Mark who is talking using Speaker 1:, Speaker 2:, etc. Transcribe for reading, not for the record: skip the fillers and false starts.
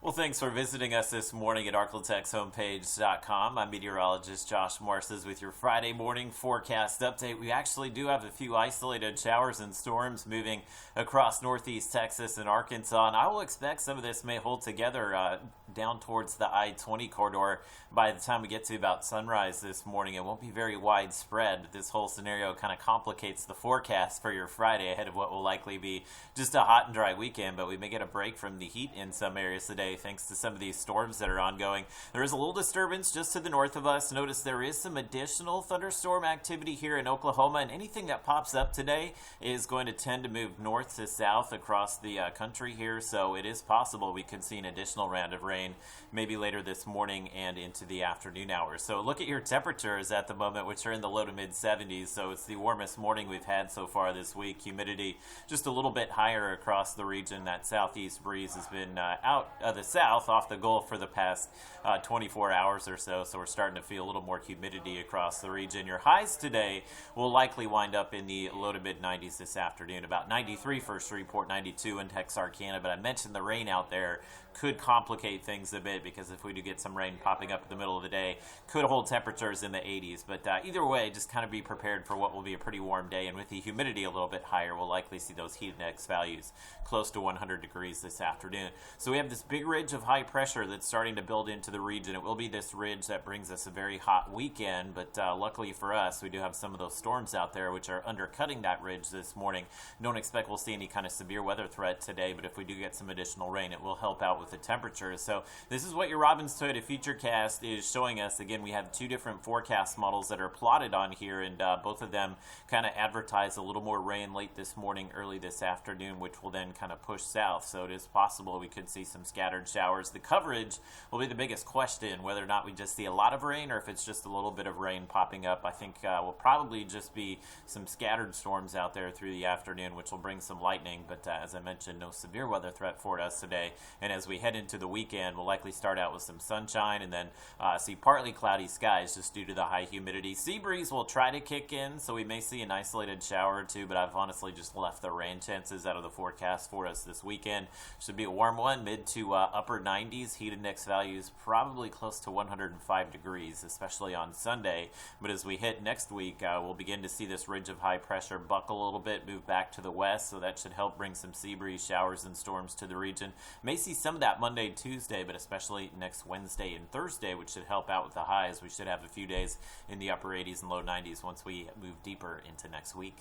Speaker 1: Well, thanks for visiting us this morning at arklatexhomepage.com. I'm meteorologist Josh Morses with your Friday morning forecast update. We actually do have a few isolated showers and storms moving across northeast Texas and Arkansas, and I will expect some of this may hold together down towards the I-20 corridor by the time we get to about sunrise this morning. It won't be very widespread. This whole scenario kind of complicates the forecast for your Friday ahead of what will likely be just a hot and dry weekend, but we may get a break from the heat in some areas today thanks to some of these storms that are ongoing. There is a little disturbance just to the north of us. Notice there is some additional thunderstorm activity here in Oklahoma, and anything that pops up today is going to tend to move north to south across the country here, so it is possible we could see an additional round of rain maybe later this morning and into the afternoon hours. So look at your temperatures at the moment, which are in the low to mid 70s, so it's the warmest morning we've had so far this week. Humidity just a little bit higher across the region. That southeast breeze has been out of the south off the Gulf for the past 24 hours or so, so we're starting to feel a little more humidity across the region. Your highs today will likely wind up in the low to mid 90s this afternoon. About 93 first report, 92 in Texarkana, but I mentioned the rain out there could complicate things a bit because if we do get some rain popping up in the middle of the day, could hold temperatures in the 80s. But either way, just kind of be prepared for what will be a pretty warm day, and with the humidity a little bit higher, we'll likely see those heat index values close to 100 degrees this afternoon. So we have this big ridge of high pressure that's starting to build into the region. It will be this ridge that brings us a very hot weekend, but luckily for us, we do have some of those storms out there which are undercutting that ridge this morning. Don't expect we'll see any kind of severe weather threat today, but if we do get some additional rain, it will help out with the temperatures. So this is what your Robbins Toyota Futurecast is showing us. Again, we have two different forecast models that are plotted on here, and both of them kind of advertise a little more rain late this morning, early this afternoon, which will then kind of push south. So it is possible we could see some scattered showers. The coverage will be the biggest question, whether or not we just see a lot of rain or if it's just a little bit of rain popping up. I think will probably just be some scattered storms out there through the afternoon, which will bring some lightning, but as I mentioned, no severe weather threat for us today. And as we head into the weekend, we'll likely start out with some sunshine and then see partly cloudy skies just due to the high humidity. Sea breeze will try to kick in, so we may see an isolated shower or two, but I've honestly just left the rain chances out of the forecast for us this weekend. Should be a warm one, mid to upper 90s. Heat index values probably close to 105 degrees, especially on Sunday. But as we hit next week, we'll begin to see this ridge of high pressure buckle a little bit, move back to the west, so that should help bring some sea breeze showers and storms to the region. May see some of that Monday, Tuesday, but especially next Wednesday and Thursday, which should help out with the highs. We should have a few days in the upper 80s and low 90s once we move deeper into next week.